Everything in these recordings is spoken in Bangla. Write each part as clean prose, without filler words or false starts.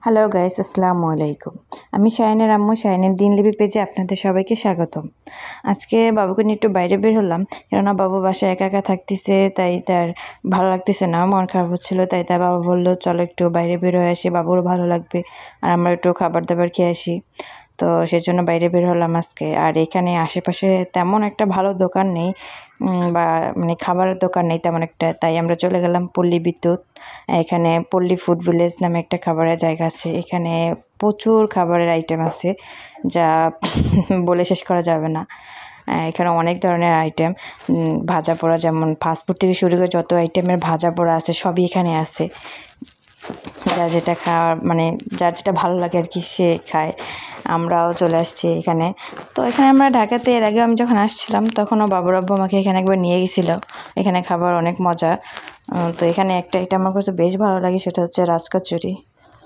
হ্যালো গাইস, আসসালামু আলাইকুম। আমি শাহিনের আম্মু, শাহিনের দিনলিপি পেজে আপনাদের সবাইকে স্বাগতম। আজকে বাবুকে নিয়ে একটু বাইরে বের হলাম, কেননা বাবু বাসায় একা একা থাকতেছে, তাই তার ভালো লাগতেছে না, মন খারাপ হচ্ছিলো। তাই তার বাবা বললো চলো একটু বাইরে বের হয়ে আসি, বাবুরও ভালো লাগবে আর আমরা একটু খাবার দাবার খেয়ে আসি। তো সেজন্য বাইরে বের হলাম আজকে। আর এখানে আশেপাশে তেমন একটা ভালো দোকান নেই, বা মানে খাবারের দোকান নেই তেমন একটা, তাই আমরা চলে গেলাম পল্লী বিদ্যুৎ। এখানে পল্লী ফুড ভিলেজ নামে একটা খাবারের জায়গা আছে। এখানে প্রচুর খাবারের আইটেম আছে, যা বলে শেষ করা যাবে না। এখানে অনেক ধরনের আইটেম, ভাজা পোড়া, যেমন ফাস্টফুড থেকে শুরু করে যত আইটেমের ভাজা পোড়া আছে সবই এখানে আছে। যার যেটা খাওয়ার মানে যার যেটা ভালো লাগে আর কি সে খায়। আমরাও চলে আসছি এখানে। তো এখানে আমরা ঢাকাতে এর আগে আমি যখন আসছিলাম তখনও বাবুর আব্বু আমাকে এখানে একবার নিয়ে গেছিলো। এখানে খাবার অনেক মজা। তো এখানে এটা আমার কাছে বেশ ভালো লাগে, সেটা হচ্ছে রাজকচুরি।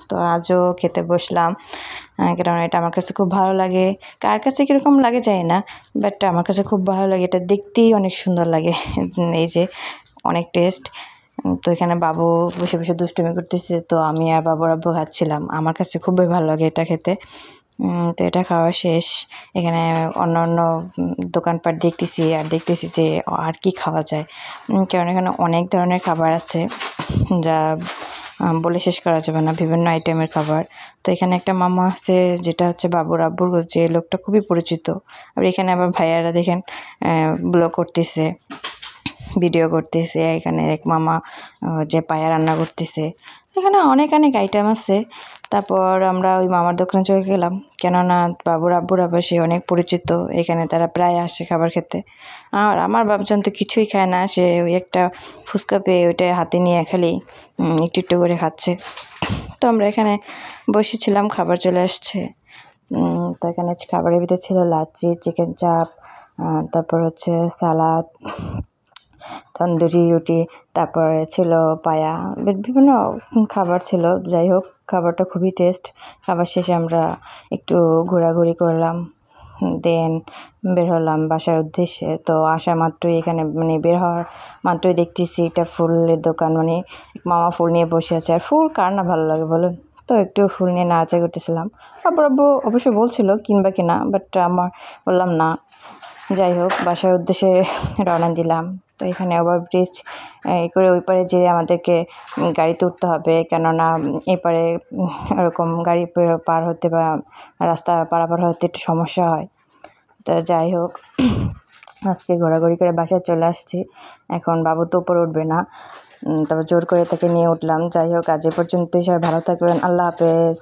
তো আজও খেতে বসলাম, কারণ এটা আমার কাছে খুব ভালো লাগে। কার কাছে কীরকম লাগে যায় না, বাট আমার কাছে খুব ভালো লাগে। এটা দেখতেই অনেক সুন্দর লাগে, এই যে অনেক টেস্ট। তো এখানে বাবু বসে বসে দুষ্টুমি করতেছে, তো আমি আর বাবুর আব্বু খাচ্ছিলাম। আমার কাছে খুবই ভালো লাগে এটা খেতে। তো এটা খাওয়া শেষ। এখানে অন্য অন্য দোকানপাট দেখতেছি যে আর কি খাওয়া যায়, কারণ এখানে অনেক ধরনের খাবার আছে যা বলে শেষ করা যাবে না, বিভিন্ন আইটেমের খাবার। তো এখানে একটা মামা আছে, যেটা হচ্ছে বাবুর আব্বুর, যে লোকটা খুবই পরিচিত। আর এখানে আবার ভাইয়ারা দেখেন ব্লগ করতেছে, ভিডিও করতেছে। এখানে এক মামা যে পায়া রান্না করতেছে। এখানে অনেক আইটেম আছে। তারপর আমরা ওই মামার দোকানে চলে গেলাম, কেননা বাবুর আব্বুর আবার সে অনেক পরিচিত, এখানে তারা প্রায় আসে খাবার খেতে। আর আমার বাবুজান তো কিছুই খায় না, সে ওই একটা ফুচকা পেয়ে ওইটা হাতে নিয়ে খালি একটু একটু করে খাচ্ছে। তো আমরা এখানে বসেছিলাম, খাবার চলে আসছে। তো এখানে খাবারের ভিতরে ছিল লাচ্ছি, চিকেন চাপ, তারপর হচ্ছে সালাদ, তন্দুরি রুটি, তারপরে ছিল পায়া, বিভিন্ন খাবার ছিল। যাই হোক, খাবারটা খুবই টেস্ট। খাবার শেষে আমরা একটু ঘোরাঘুরি করলাম, দেন বের হলাম বাসার উদ্দেশ্যে। তো আসা মাত্রই এখানে মানে বের হওয়ার মাত্রই দেখতেছি এটা ফুলের দোকান, মানে মামা ফুল নিয়ে বসে আছে। আর ফুল কার না ভালো লাগে বলুন? তো একটু ফুল নিয়ে নাড়াচাড়া করতেছিলাম। তারপর আব্বু অবশ্যই বলছিল কিনবা কিনা, বাট আমার বললাম না। যাই হোক, বাসার উদ্দেশ্যে রওনা দিলাম। তো এখানে ওভারব্রিজ এই করে ওই পারে যেয়ে আমাদেরকে গাড়িতে উঠতে হবে, কেননা এপারে এরকম গাড়ি পার হতে বা রাস্তা পারাপার হতে একটু সমস্যা হয়। তো যাই হোক, আজকে ঘোরাঘুরি করে বাসায় চলে আসছি। এখন বাবু তো উপরে উঠবে না, তবে জোর করে তাকে নিয়ে উঠলাম। যাই হোক, আজ এ পর্যন্তই। সবাই ভালো থাকবেন। আল্লাহ হাফেজ।